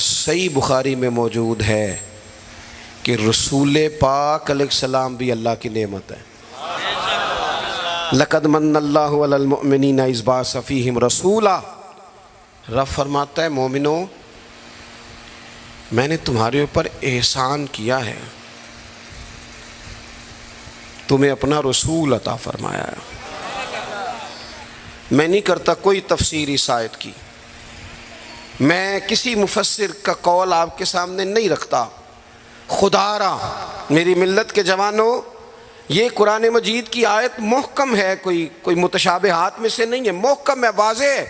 صحیح بخاری میں موجود ہے کہ رسول پاک علیہ السلام بھی اللہ کی نعمت ہے۔ لقد من اللہ علی المؤمنین اذ بعث فیہم رسولا، رب فرماتا ہے مومنو میں نے تمہارے اوپر احسان کیا ہے، تمہیں اپنا رسول عطا فرمایا ہے۔ میں نہیں کرتا کوئی تفسیر اس آیت کی، میں کسی مفسر کا قول آپ کے سامنے نہیں رکھتا، خدا را میری ملت کے جوانوں یہ قرآن مجید کی آیت محکم ہے، کوئی متشابہات میں سے نہیں ہے، محکم ہے، واضح ہے۔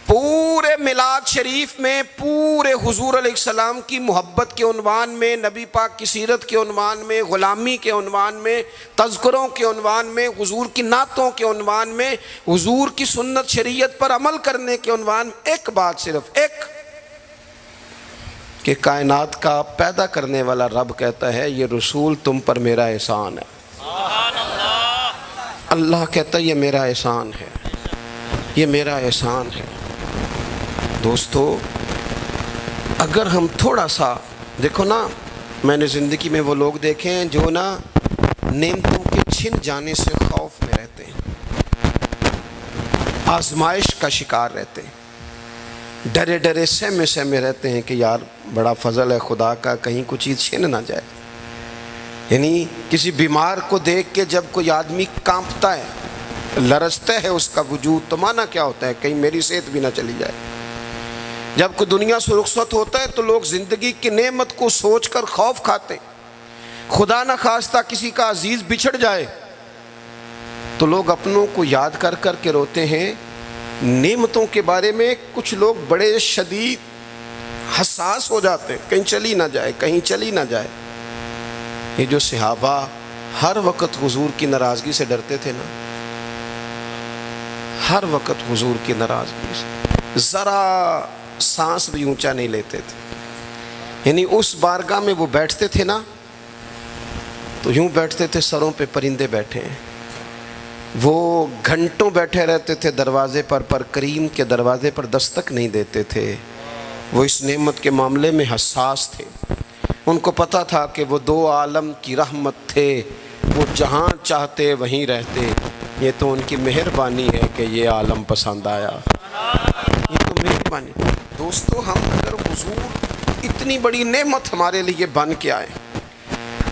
پورے میلاد شریف میں پورے حضور علیہ السلام کی محبت کے عنوان میں، نبی پاک کی سیرت کے عنوان میں، غلامی کے عنوان میں، تذکروں کے عنوان میں، حضور کی نعتوں کے عنوان میں، حضور کی سنت شریعت پر عمل کرنے کے عنوان میں ایک بات، صرف ایک، کہ کائنات کا پیدا کرنے والا رب کہتا ہے یہ رسول تم پر میرا احسان ہے۔ اللہ کہتا ہے یہ میرا احسان ہے، یہ میرا احسان ہے۔ دوستو اگر ہم تھوڑا سا دیکھو نا، میں نے زندگی میں وہ لوگ دیکھے ہیں جو نا نعمتوں کے چھن جانے سے خوف میں رہتے ہیں، آزمائش کا شکار رہتے ہیں، ڈرے ڈرے سہمے سہمے رہتے ہیں کہ یار بڑا فضل ہے خدا کا، کہیں کوئی چیز چھن نہ جائے۔ یعنی کسی بیمار کو دیکھ کے جب کوئی آدمی کانپتا ہے، لرزتا ہے اس کا وجود، تو معنی کیا ہوتا ہے کہیں میری صحت بھی نہ چلی جائے۔ جب کوئی دنیا سے رخصت ہوتا ہے تو لوگ زندگی کی نعمت کو سوچ کر خوف کھاتے ہیں، خدا نہ خواستہ کسی کا عزیز بچھڑ جائے تو لوگ اپنوں کو یاد کر کر کے روتے ہیں۔ نعمتوں کے بارے میں کچھ لوگ بڑے شدید حساس ہو جاتے ہیں، کہیں چلی نہ جائے، کہیں چلی نہ جائے۔ یہ جو صحابہ ہر وقت حضور کی ناراضگی سے ڈرتے تھے نا، ہر وقت حضور کی ناراضگی سے ذرا سانس بھی اونچا نہیں لیتے تھے۔ یعنی اس بارگاہ میں وہ بیٹھتے تھے نا تو یوں بیٹھتے تھے سروں پہ پرندے بیٹھے ہیں، وہ گھنٹوں بیٹھے رہتے تھے دروازے پر کریم کے دروازے پر دستک نہیں دیتے تھے۔ وہ اس نعمت کے معاملے میں حساس تھے، ان کو پتہ تھا کہ وہ دو عالم کی رحمت تھے، وہ جہاں چاہتے وہیں رہتے، یہ تو ان کی مہربانی ہے کہ یہ عالم پسند آیا، یہ تو مہربانی۔ دوستو ہم اگر حضور اتنی بڑی نعمت ہمارے لیے بن کے آئے،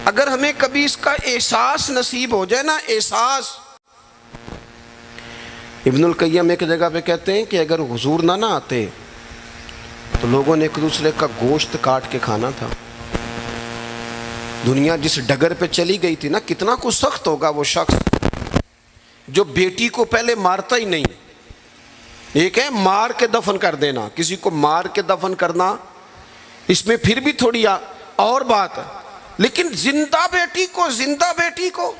اگر ہمیں کبھی اس کا احساس نصیب ہو جائے نا، احساس، ابن القیم ایک جگہ پہ کہتے ہیں کہ اگر حضور نہ آتے تو لوگوں نے ایک دوسرے کا گوشت کاٹ کے کھانا تھا۔ دنیا جس ڈگر پہ چلی گئی تھی نا، کتنا کچھ سخت ہوگا وہ شخص جو بیٹی کو پہلے مارتا ہی نہیں، ایک ہے مار کے دفن کر دینا، کسی کو مار کے دفن کرنا اس میں پھر بھی تھوڑی اور بات ہے، لیکن زندہ بیٹی کو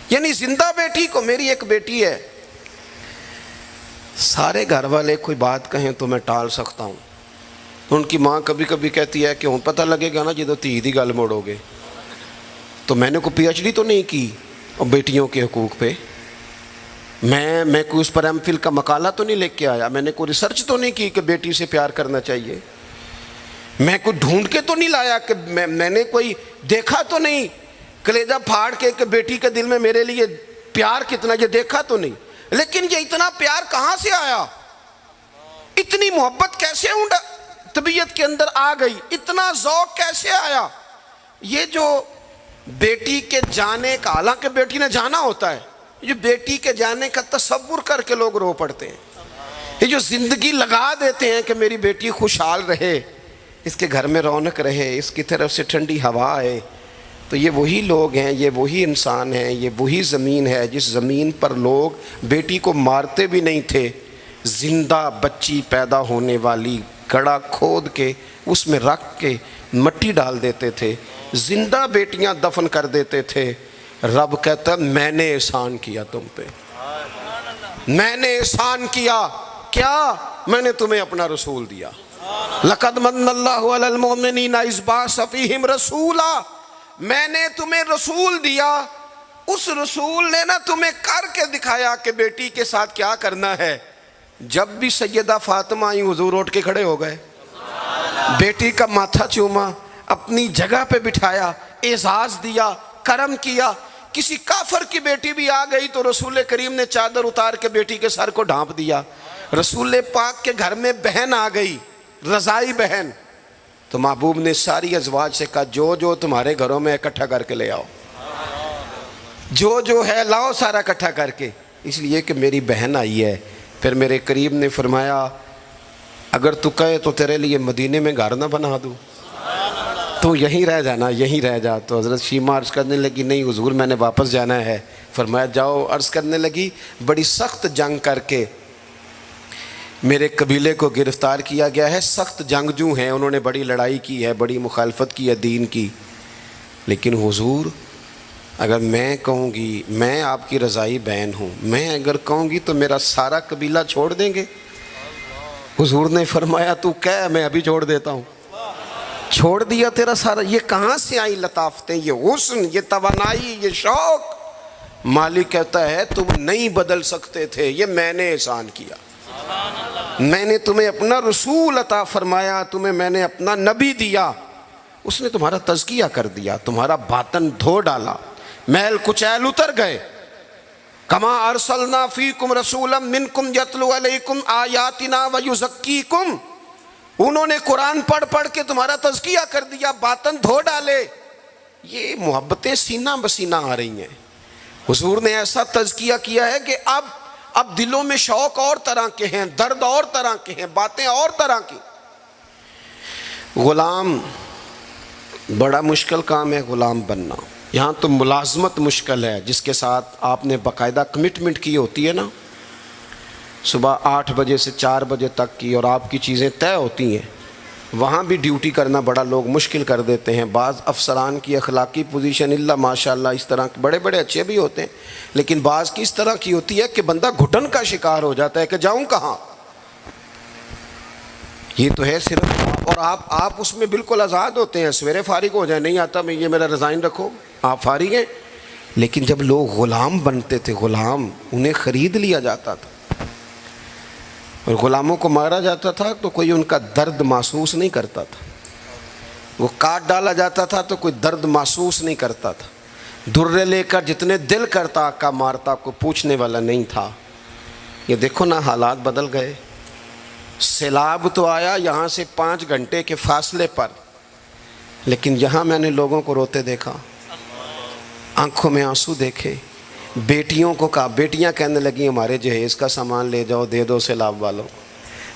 یعنی زندہ بیٹی کو، میری ایک بیٹی ہے، سارے گھر والے کوئی بات کہیں تو میں ٹال سکتا ہوں، ان کی ماں کبھی کبھی کہتی ہے کہ ہوں پتہ لگے گا نا جدو تھی دی گل موڑو گے، تو میں نے کوئی پی ایچ ڈی تو نہیں کی اور بیٹیوں کے حقوق پہ، میں کوئی اس پر ایم فل کا مقالہ تو نہیں لے کے آیا، میں نے کوئی ریسرچ تو نہیں کی کہ بیٹی سے پیار کرنا چاہیے، میں کوئی ڈھونڈ کے تو نہیں لایا کہ میں نے کوئی دیکھا تو نہیں کلیجہ پھاڑ کے کہ بیٹی کے دل میں میرے لیے پیار کتنا، یہ دیکھا تو نہیں، لیکن یہ اتنا پیار کہاں سے آیا، اتنی محبت کیسے طبیعت کے اندر آ گئی، اتنا ذوق کیسے آیا۔ یہ جو بیٹی کے جانے کا، حالانکہ بیٹی نے جانا ہوتا ہے، یہ بیٹی کے جانے کا تصور کر کے لوگ رو پڑتے ہیں، یہ جو زندگی لگا دیتے ہیں کہ میری بیٹی خوشحال رہے، اس کے گھر میں رونق رہے، اس کی طرف سے ٹھنڈی ہوا آئے، تو یہ وہی لوگ ہیں، یہ وہی انسان ہیں، یہ وہی زمین ہے جس زمین پر لوگ بیٹی کو مارتے بھی نہیں تھے، زندہ بچی پیدا ہونے والی گڑھا کھود کے اس میں رکھ کے مٹی ڈال دیتے تھے، زندہ بیٹیاں دفن کر دیتے تھے۔ رب کہتا میں نے احسان کیا تم پہ، میں نے احسان کیا، کیا؟ میں نے تمہیں اپنا رسول دیا۔ لقد من اللہ علی المؤمنین اذ بعث فیہم رسولا، میں نے تمہیں رسول دیا، اس رسول نے نا تمہیں کر کے دکھایا کہ بیٹی کے ساتھ کیا کرنا ہے، جب بھی سیدہ فاطمہ آئی حضور اٹھ کے کھڑے ہو گئے، بیٹی کا ماتھا چوما، اپنی جگہ پہ بٹھایا، اعزاز دیا، کرم کیا۔ کسی کافر کی بیٹی بھی آ گئی تو رسول کریم نے چادر اتار کے بیٹی کے سر کو ڈھانپ دیا۔ رسول پاک کے گھر میں بہن آ گئی، رضائی بہن، تو محبوب نے ساری ازواج سے کہا جو جو تمہارے گھروں میں اکٹھا کر کے لے آؤ، جو جو ہے لاؤ سارا اکٹھا کر کے، اس لیے کہ میری بہن آئی ہے۔ پھر میرے کریم نے فرمایا اگر تو کہے تو تیرے لیے مدینے میں گھر نہ بنا دوں، تو یہیں رہ جانا، یہیں رہ جا۔ تو حضرت شیمہ عرض کرنے لگی نہیں حضور میں نے واپس جانا ہے۔ فرمایا جاؤ۔ عرض کرنے لگی بڑی سخت جنگ کر کے میرے قبیلے کو گرفتار کیا گیا ہے، سخت جنگجو ہیں، انہوں نے بڑی لڑائی کی ہے، بڑی مخالفت کی ہے دین کی، لیکن حضور اگر میں کہوں گی، میں آپ کی رضائی بہن ہوں، میں اگر کہوں گی تو میرا سارا قبیلہ چھوڑ دیں گے؟ حضور نے فرمایا تو کہہ میں ابھی چھوڑ دیتا ہوں۔ چھوڑ دیا تیرا سارا۔ یہ کہاں سے آئی لطافتیں، یہ حسن، یہ توانائی، یہ شوق؟ مالک کہتا ہے تم نہیں بدل سکتے تھے، یہ میں نے احسان کیا، میں نے تمہیں اپنا رسول عطا فرمایا، تمہیں میں نے اپنا نبی دیا، اس نے تمہارا تزکیہ کر دیا، تمہارا باطن دھو ڈالا، محل کچیل اتر گئے۔ کما ارسلنا فیکم رسولا منکم یتلو علیکم آیاتنا ویزکیکم، انہوں نے قرآن پڑھ پڑھ کے تمہارا تزکیہ کر دیا، باطن دھو ڈالے۔ یہ محبتیں سینہ بسینہ آ رہی ہیں۔ حضور نے ایسا تزکیہ کیا ہے کہ اب دلوں میں شوق اور طرح کے ہیں، درد اور طرح کے ہیں، باتیں اور طرح کی۔ غلام بڑا مشکل کام ہے، غلام بننا۔ یہاں تو ملازمت مشکل ہے، جس کے ساتھ آپ نے باقاعدہ کمٹمنٹ کی ہوتی ہے نا، صبح 8 بجے سے 4 بجے تک کی، اور آپ کی چیزیں طے ہوتی ہیں، وہاں بھی ڈیوٹی کرنا بڑا لوگ مشکل کر دیتے ہیں۔ بعض افسران کی اخلاقی پوزیشن اللہ ماشاءاللہ اس طرح کے بڑے بڑے اچھے بھی ہوتے ہیں، لیکن بعض کی اس طرح کی ہوتی ہے کہ بندہ گھٹن کا شکار ہو جاتا ہے کہ جاؤں کہاں۔ یہ تو ہے صرف، اور آپ اس میں بالکل آزاد ہوتے ہیں، سویرے فارغ ہو جائیں، نہیں آتا میں یہ میرا ریزائن رکھو، آپ فارغ ہیں۔ لیکن جب لوگ غلام بنتے تھے، غلام انہیں خرید لیا جاتا تھا، اور غلاموں کو مارا جاتا تھا تو کوئی ان کا درد محسوس نہیں کرتا تھا، وہ کاٹ ڈالا جاتا تھا تو کوئی درد محسوس نہیں کرتا تھا، درے لے کر جتنے دل کرتا آقا مارتا، کو پوچھنے والا نہیں تھا۔ یہ دیکھو نا حالات بدل گئے۔ سیلاب تو آیا یہاں سے 5 گھنٹے کے فاصلے پر، لیکن یہاں میں نے لوگوں کو روتے دیکھا، آنکھوں میں آنسو دیکھے۔ بیٹیوں کو کہا، بیٹیاں کہنے لگیں ہمارے جہیز کا سامان لے جاؤ، دے دو سیلاب والوں۔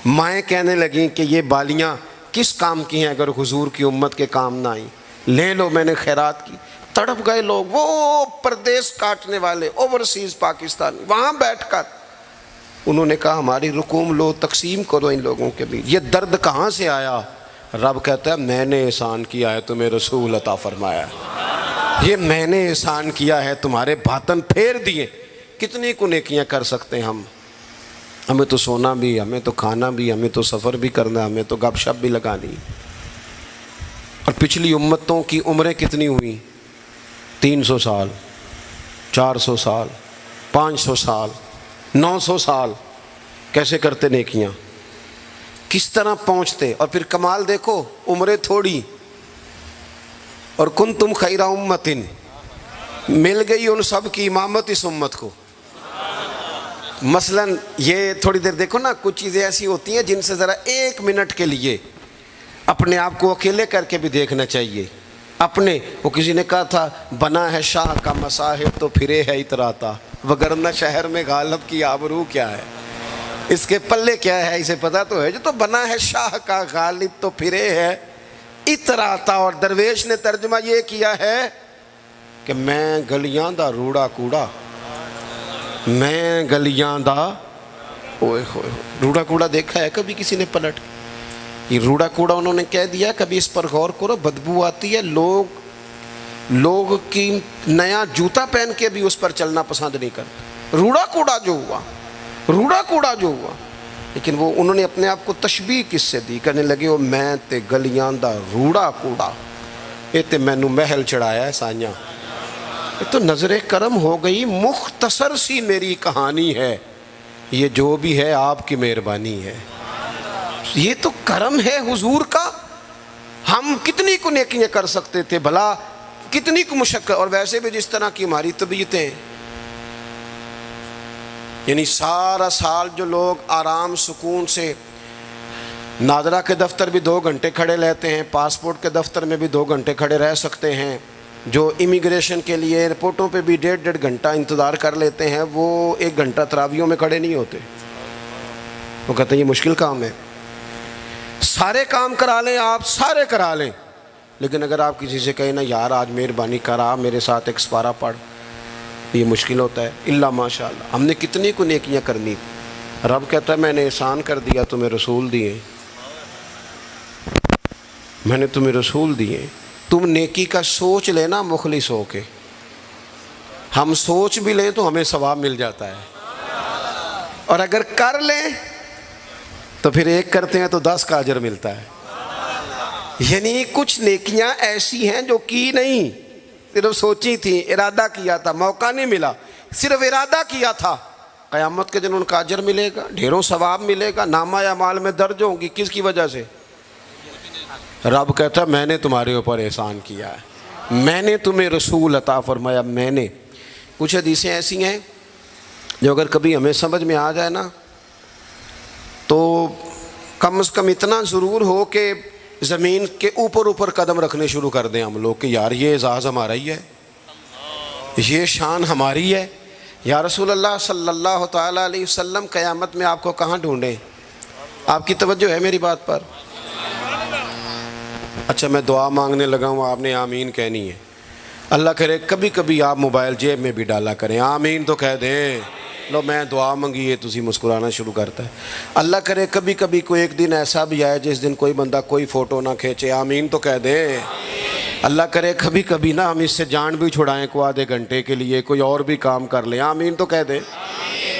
مائیں کہنے لگیں کہ یہ بالیاں کس کام کی ہیں اگر حضور کی امت کے کام نہ آئیں، لے لو، میں نے خیرات کی۔ تڑپ گئے لوگ، وہ پردیس کاٹنے والے اوورسیز پاکستانی، وہاں بیٹھ کر انہوں نے کہا ہماری رقوم لو، تقسیم کرو ان لوگوں کے بیچ۔ یہ درد کہاں سے آیا؟ رب کہتا ہے میں نے احسان کیا ہے، تمہیں رسول عطا فرمایا ہے، یہ میں نے احسان کیا ہے، تمہارے باطن پھیر دیے۔ کتنی کو نیکیاں کر سکتے ہیں ہم، ہمیں تو سونا بھی، ہمیں تو کھانا بھی، ہمیں تو سفر بھی کرنا، ہمیں تو گپ شپ بھی لگانی۔ اور پچھلی امتوں کی عمریں کتنی ہوئی؟ 300 سال، 400 سال، 500 سال، 900 سال، کیسے کرتے نیکیاں، کس طرح پہنچتے۔ اور پھر کمال دیکھو، عمریں تھوڑی اور کنتم خیر امت، مل گئی ان سب کی امامت اس امت کو۔ مثلا یہ تھوڑی دیر دیکھو نا، کچھ چیزیں ایسی ہوتی ہیں جن سے ذرا 1 منٹ کے لیے اپنے آپ کو اکیلے کر کے بھی دیکھنا چاہیے۔ اپنے وہ کسی نے کہا تھا بنا ہے شاہ کا مصاحب تو پھرے ہے اتراتا، وگرنہ شہر میں غالب کی آبرو کیا ہے، اس کے پلے کیا ہے اسے پتہ تو ہے، جو تو بنا ہے شاہ کا غالب تو پھرے ہے اتراتا۔ اور درویش نے ترجمہ یہ کیا ہے کہ میں گلیاں دا روڑا کوڑا، میں گلیاں دا اوئے ہوئے، روڑا کوڑا دیکھا ہے کبھی کسی نے پلٹ؟ یہ روڑا کوڑا انہوں نے کہہ دیا، کبھی اس پر غور کرو، بدبو آتی ہے، لوگ کی نیا جوتا پہن کے بھی اس پر چلنا پسند نہیں کرتے۔ روڑا کوڑا جو ہوا، روڑا کوڑا جو ہوا، لیکن وہ انہوں نے اپنے آپ کو تشبیہ کس سے دی؟ کہنے لگے وہ میں تے گلیاں دا روڑا کوڑا، یہ تے مینوں محل چڑھایا ہے سائیاں۔ یہ تو نظر کرم ہو گئی، مختصر سی میری کہانی ہے، یہ جو بھی ہے آپ کی مہربانی ہے، یہ تو کرم ہے حضور کا۔ ہم کتنی کو نیکیاں کر سکتے تھے بھلا، کتنی کو مشقت، اور ویسے بھی جس طرح کی ہماری طبیعتیں، یعنی سارا سال جو لوگ آرام سکون سے ناظرہ کے دفتر بھی 2 گھنٹے کھڑے رہتے ہیں، پاسپورٹ کے دفتر میں بھی 2 گھنٹے کھڑے رہ سکتے ہیں، جو امیگریشن کے لیے ایئرپورٹوں پہ بھی 1.5 گھنٹہ انتظار کر لیتے ہیں، وہ 1 گھنٹہ تراویحوں میں کھڑے نہیں ہوتے۔ وہ کہتے ہیں یہ مشکل کام ہے، سارے کام کرا لیں آپ، سارے کرا لیں، لیکن اگر آپ کسی سے کہیں نا یار آج مہربانی کرا میرے ساتھ ایک سپارہ پڑھ، یہ مشکل ہوتا ہے۔ الا ماشاء اللہ، ہم نے کتنی کو نیکیاں کرنی تھی۔ رب کہتا ہے میں نے احسان کر دیا، تمہیں رسول دیے، میں نے تمہیں رسول دیے، تم نیکی کا سوچ لینا مخلص ہو کے۔ ہم سوچ بھی لیں تو ہمیں ثواب مل جاتا ہے، اور اگر کر لیں تو پھر 1 کرتے ہیں تو 10 کا اجر ملتا ہے۔ یعنی کچھ نیکیاں ایسی ہیں جو کی نہیں، صرف سوچی تھی، ارادہ کیا تھا، موقع نہیں ملا، صرف ارادہ کیا تھا، قیامت کے دن ان کا اجر ملے گا، ڈھیروں ثواب ملے گا، نامہ اعمال میں درج ہوں گی۔ کس کی وجہ سے؟ رب کہتا ہے میں نے تمہارے اوپر احسان کیا ہے، میں نے تمہیں رسول عطا فرمایا، میں نے۔ کچھ حدیثیں ایسی ہیں جو اگر کبھی ہمیں سمجھ میں آ جائے نا تو کم از کم اتنا ضرور ہو کہ زمین کے اوپر قدم رکھنے شروع کر دیں ہم لوگ کہ یار یہ اعزاز ہمارا ہی ہے، یہ شان ہماری ہے۔ یا رسول اللہ صلی اللہ تعالیٰ علیہ وسلم قیامت میں آپ کو کہاں ڈھونڈیں؟ آپ کی توجہ ہے میری بات پر؟ اچھا میں دعا مانگنے لگا ہوں، آپ نے آمین کہنی ہے۔ اللہ کرے کبھی کبھی آپ موبائل جیب میں بھی ڈالا کریں، آمین تو کہہ دیں۔ لو میں دعا منگی ہے، تسی مسکرانا شروع کرتا ہے۔ اللہ کرے کبھی کبھی کوئی ایک دن ایسا بھی آئے جس دن کوئی بندہ کوئی فوٹو نہ کھینچے، آمین تو کہہ دیں۔ اللہ کرے کبھی کبھی نا ہم اس سے جان بھی چھڑائیں کو آدھے گھنٹے کے لیے، کوئی اور بھی کام کر لیں، آمین تو کہہ دیں۔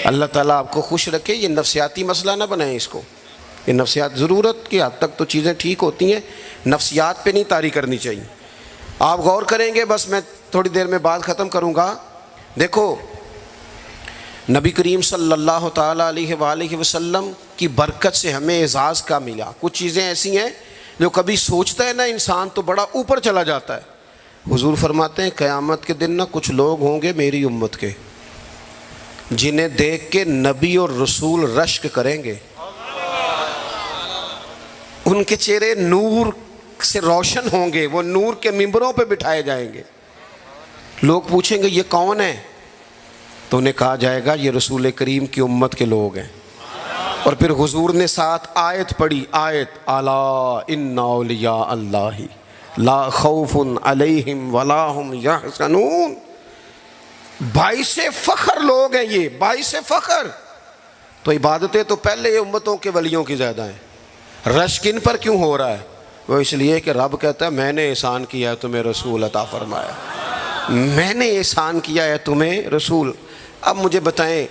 اللہ تعالیٰ آپ کو خوش رکھے۔ یہ نفسیاتی مسئلہ نہ بنائیں اس کو، یہ نفسیات ضرورت کی حد تک تو چیزیں ٹھیک ہوتی ہیں، نفسیات پہ نہیں طاری کرنی چاہیے۔ آپ غور کریں گے، بس میں تھوڑی دیر میں بات ختم کروں گا۔ دیکھو نبی کریم صلی اللہ تعالیٰ علیہ وآلہ وسلم کی برکت سے ہمیں اعزاز کا ملا۔ کچھ چیزیں ایسی ہیں جو کبھی سوچتا ہے نا انسان تو بڑا اوپر چلا جاتا ہے۔ حضور فرماتے ہیں قیامت کے دن نا کچھ لوگ ہوں گے میری امت کے جنہیں دیکھ کے نبی اور رسول رشک کریں گے، ان کے چہرے نور سے روشن ہوں گے، وہ نور کے ممبروں پہ بٹھائے جائیں گے۔ لوگ پوچھیں گے یہ کون ہے؟ تو انہیں کہا جائے گا یہ رسول کریم کی امت کے لوگ ہیں۔ اور پھر حضور نے ساتھ آیت پڑھی، آیت الا ان اولیاء اللہ لا خوف علیہم ولا هم یحزنون۔ باعث فخر لوگ ہیں یہ، باعث فخر۔ تو عبادتیں تو پہلے امتوں کے ولیوں کی زیادہ ہیں، رشک ان پر کیوں ہو رہا ہے؟ وہ اس لیے کہ رب کہتا ہے میں نے احسان کیا ہے تمہیں رسول عطا فرمایا، میں نے احسان کیا ہے تمہیں رسول۔ اب مجھے بتائیں،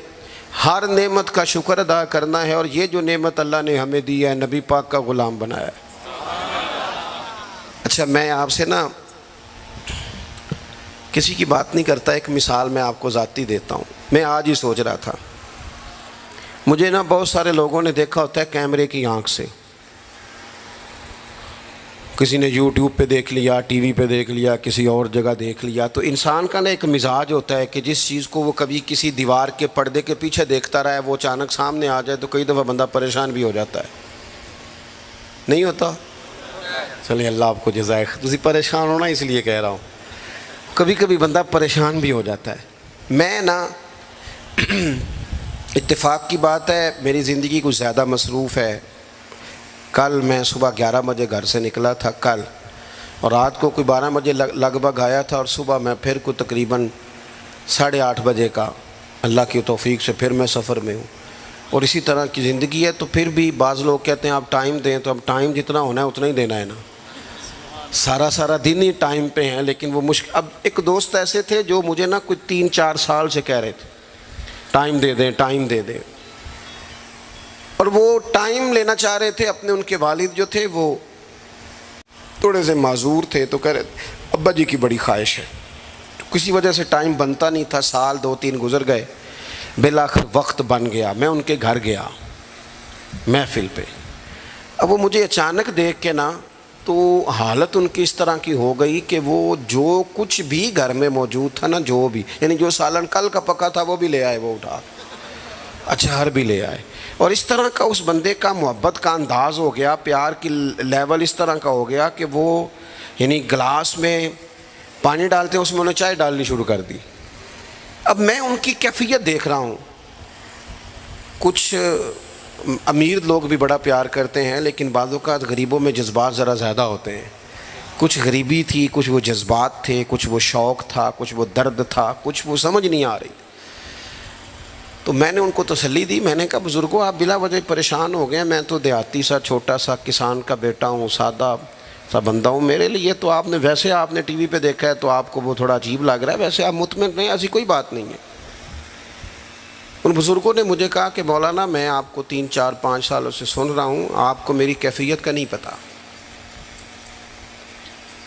ہر نعمت کا شکر ادا کرنا ہے، اور یہ جو نعمت اللہ نے ہمیں دی ہے نبی پاک کا غلام بنایا ہے۔ اچھا میں آپ سے نا کسی کی بات نہیں کرتا، ایک مثال میں آپ کو ذاتی دیتا ہوں۔ میں آج ہی سوچ رہا تھا، مجھے نا بہت سارے لوگوں نے دیکھا ہوتا ہے کیمرے کی آنکھ سے، کسی نے یوٹیوب پہ دیکھ لیا، ٹی وی پہ دیکھ لیا، کسی اور جگہ دیکھ لیا۔ تو انسان کا نا ایک مزاج ہوتا ہے کہ جس چیز کو وہ کبھی کسی دیوار کے پردے کے پیچھے دیکھتا رہا ہے وہ اچانک سامنے آ جائے تو کئی دفعہ بندہ پریشان بھی ہو جاتا ہے، نہیں ہوتا؟ چلیے اللہ آپ کو جزائے خیر، تسی پریشان ہونا اس لیے کہہ رہا ہوں، کبھی کبھی بندہ پریشان بھی ہو جاتا ہے۔ میں نا اتفاق کی بات ہے میری زندگی کچھ زیادہ مصروف ہے۔ کل میں صبح 11 بجے گھر سے نکلا تھا کل، اور رات کو کوئی 12 بجے لگ بھگ آیا تھا، اور صبح میں پھر کوئی تقریباً 8:30 بجے کا اللہ کی توفیق سے پھر میں سفر میں ہوں۔ اور اسی طرح کی زندگی ہے، تو پھر بھی بعض لوگ کہتے ہیں آپ ٹائم دیں، تو اب ٹائم جتنا ہونا ہے اتنا ہی دینا ہے نا، سارا دن ہی ٹائم پہ ہیں، لیکن وہ مشکل۔ اب ایک دوست ایسے تھے جو مجھے نا کوئی 3-4 سال سے کہہ رہے تھے ٹائم دے دیں، ٹائم دے دیں، اور وہ ٹائم لینا چاہ رہے تھے۔ اپنے ان کے والد جو تھے وہ تھوڑے سے معذور تھے، تو کہہ رہے ابا جی کی بڑی خواہش ہے، کسی وجہ سے ٹائم بنتا نہیں تھا، سال 2-3 گزر گئے۔ بالآخر وقت بن گیا، میں ان کے گھر گیا محفل پہ. اب وہ مجھے اچانک دیکھ کے نا تو حالت ان کی اس طرح کی ہو گئی کہ وہ جو کچھ بھی گھر میں موجود تھا نا، جو بھی یعنی جو سالن کل کا پکا تھا وہ بھی لے آئے، وہ اٹھا اچار بھی لے آئے. اور اس طرح کا اس بندے کا محبت کا انداز ہو گیا، پیار کی لیول اس طرح کا ہو گیا کہ وہ یعنی گلاس میں پانی ڈالتے ہیں اس میں انہوں نے چائے ڈالنی شروع کر دی. اب میں ان کی کیفیت دیکھ رہا ہوں. کچھ امیر لوگ بھی بڑا پیار کرتے ہیں، لیکن بعض اوقات غریبوں میں جذبات ذرا زیادہ ہوتے ہیں. کچھ غریبی تھی، کچھ وہ جذبات تھے، کچھ وہ شوق تھا، کچھ وہ درد تھا، کچھ وہ سمجھ نہیں آ رہی. تو میں نے ان کو تسلی دی. میں نے کہا بزرگوں آپ بلا وجہ پریشان ہو گئے، میں تو دیہاتی سا چھوٹا سا کسان کا بیٹا ہوں، سادہ سا بندہ ہوں. میرے لیے تو آپ نے ویسے آپ نے ٹی وی پہ دیکھا ہے تو آپ کو وہ تھوڑا عجیب لگ رہا ہے، ویسے آپ مطمئن رہیں، ایسی کوئی بات نہیں ہے. ان بزرگوں نے مجھے کہا کہ مولانا میں آپ کو 3 4 5 سالوں سے سن رہا ہوں، آپ کو میری کیفیت کا نہیں پتہ.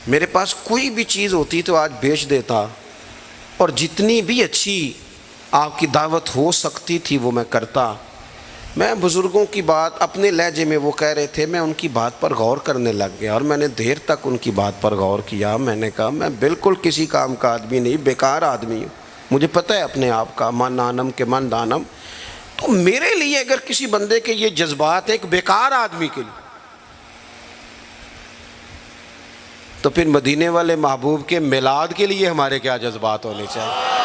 میرے پاس کوئی بھی چیز ہوتی تو آج بیچ دیتا، اور جتنی بھی اچھی آپ کی دعوت ہو سکتی تھی وہ میں کرتا. میں بزرگوں کی بات اپنے لہجے میں وہ کہہ رہے تھے، میں ان کی بات پر غور کرنے لگ گیا، اور میں نے دیر تک ان کی بات پر غور کیا. میں نے کہا میں بالکل کسی کام کا آدمی نہیں، بیکار آدمی ہوں. مجھے پتہ ہے اپنے آپ کا، من نانم کے من دانم. تو میرے لیے اگر کسی بندے کے یہ جذبات ایک بیکار آدمی کے لیے، تو پھر مدینے والے محبوب کے میلاد کے لیے ہمارے کیا جذبات ہونے چاہیے.